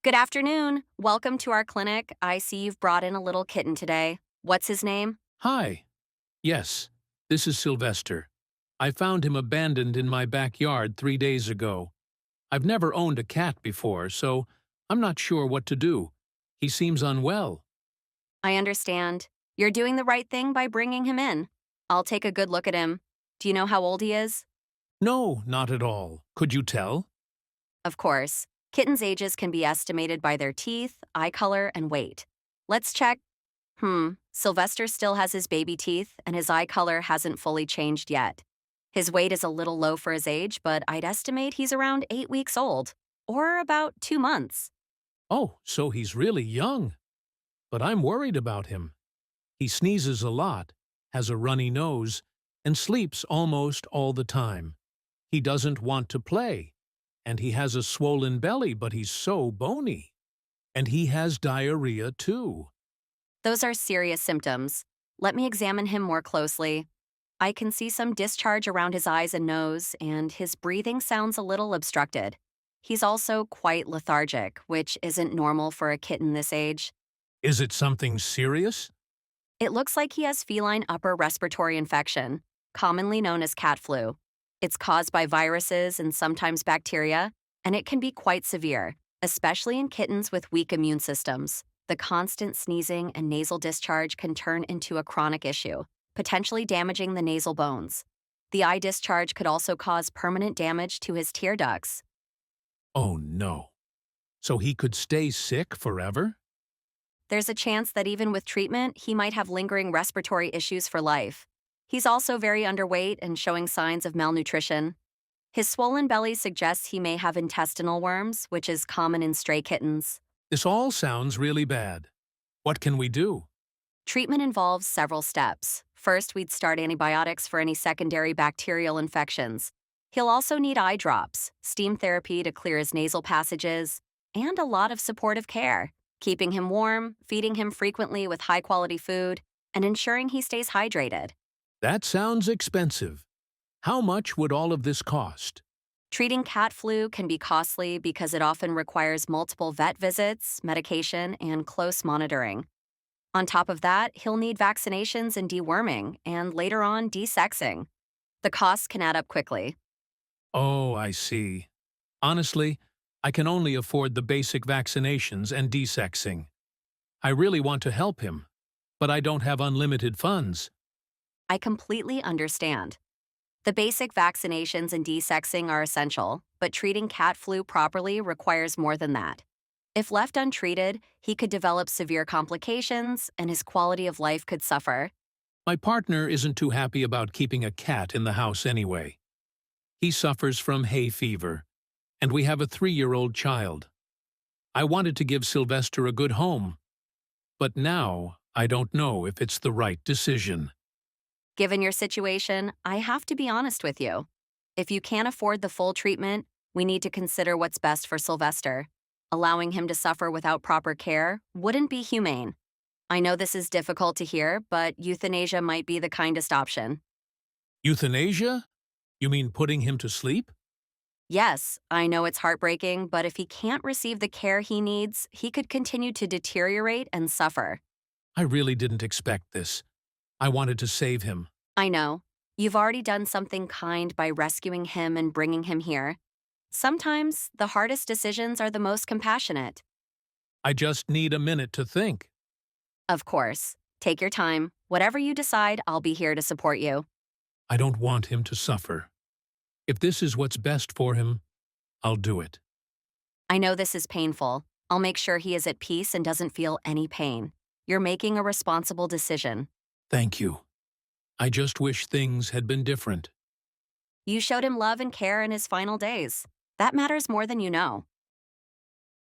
Good afternoon. Welcome to our clinic. I see you've brought in a little kitten today. What's his name? Hi. Yes, this is Sylvester. I found him abandoned in my backyard 3 days ago. I've never owned a cat before, so I'm not sure what to do. He seems unwell. I understand. You're doing the right thing by bringing him in. I'll take a good look at him. Do you know how old he is? No, not at all. Could you tell? Of course. Kittens' ages can be estimated by their teeth, eye color, and weight. Let's check. Sylvester still has his baby teeth, and his eye color hasn't fully changed yet. His weight is a little low for his age, but I'd estimate he's around 8 weeks old, or about 2 months. Oh, so he's really young. But I'm worried about him. He sneezes a lot, has a runny nose, and sleeps almost all the time. He doesn't want to play, and he has a swollen belly, but he's so bony. And he has diarrhea, too. Those are serious symptoms. Let me examine him more closely. I can see some discharge around his eyes and nose, and his breathing sounds a little obstructed. He's also quite lethargic, which isn't normal for a kitten this age. Is it something serious? It looks like he has feline upper respiratory infection, commonly known as cat flu. It's caused by viruses and sometimes bacteria, and it can be quite severe, especially in kittens with weak immune systems. The constant sneezing and nasal discharge can turn into a chronic issue, potentially damaging the nasal bones. The eye discharge could also cause permanent damage to his tear ducts. Oh, no. So he could stay sick forever? There's a chance that even with treatment, he might have lingering respiratory issues for life. He's also very underweight and showing signs of malnutrition. His swollen belly suggests he may have intestinal worms, which is common in stray kittens. This all sounds really bad. What can we do? Treatment involves several steps. First, we'd start antibiotics for any secondary bacterial infections. He'll also need eye drops, steam therapy to clear his nasal passages, and a lot of supportive care, keeping him warm, feeding him frequently with high-quality food, and ensuring he stays hydrated. That sounds expensive. How much would all of this cost? Treating cat flu can be costly because it often requires multiple vet visits, medication, and close monitoring. On top of that, he'll need vaccinations and deworming, and later on, desexing. The costs can add up quickly. Oh, I see. Honestly, I can only afford the basic vaccinations and desexing. I really want to help him, but I don't have unlimited funds. I completely understand. The basic vaccinations and desexing are essential, but treating cat flu properly requires more than that. If left untreated, he could develop severe complications and his quality of life could suffer. My partner isn't too happy about keeping a cat in the house anyway. He suffers from hay fever, and we have a 3-year-old child. I wanted to give Sylvester a good home, but now I don't know if it's the right decision. Given your situation, I have to be honest with you. If you can't afford the full treatment, we need to consider what's best for Sylvester. Allowing him to suffer without proper care wouldn't be humane. I know this is difficult to hear, but euthanasia might be the kindest option. Euthanasia? You mean putting him to sleep? Yes, I know it's heartbreaking, but if he can't receive the care he needs, he could continue to deteriorate and suffer. I really didn't expect this. I wanted to save him. I know. You've already done something kind by rescuing him and bringing him here. Sometimes the hardest decisions are the most compassionate. I just need a minute to think. Of course. Take your time. Whatever you decide, I'll be here to support you. I don't want him to suffer. If this is what's best for him, I'll do it. I know this is painful. I'll make sure he is at peace and doesn't feel any pain. You're making a responsible decision. Thank you. I just wish things had been different. You showed him love and care in his final days. That matters more than you know.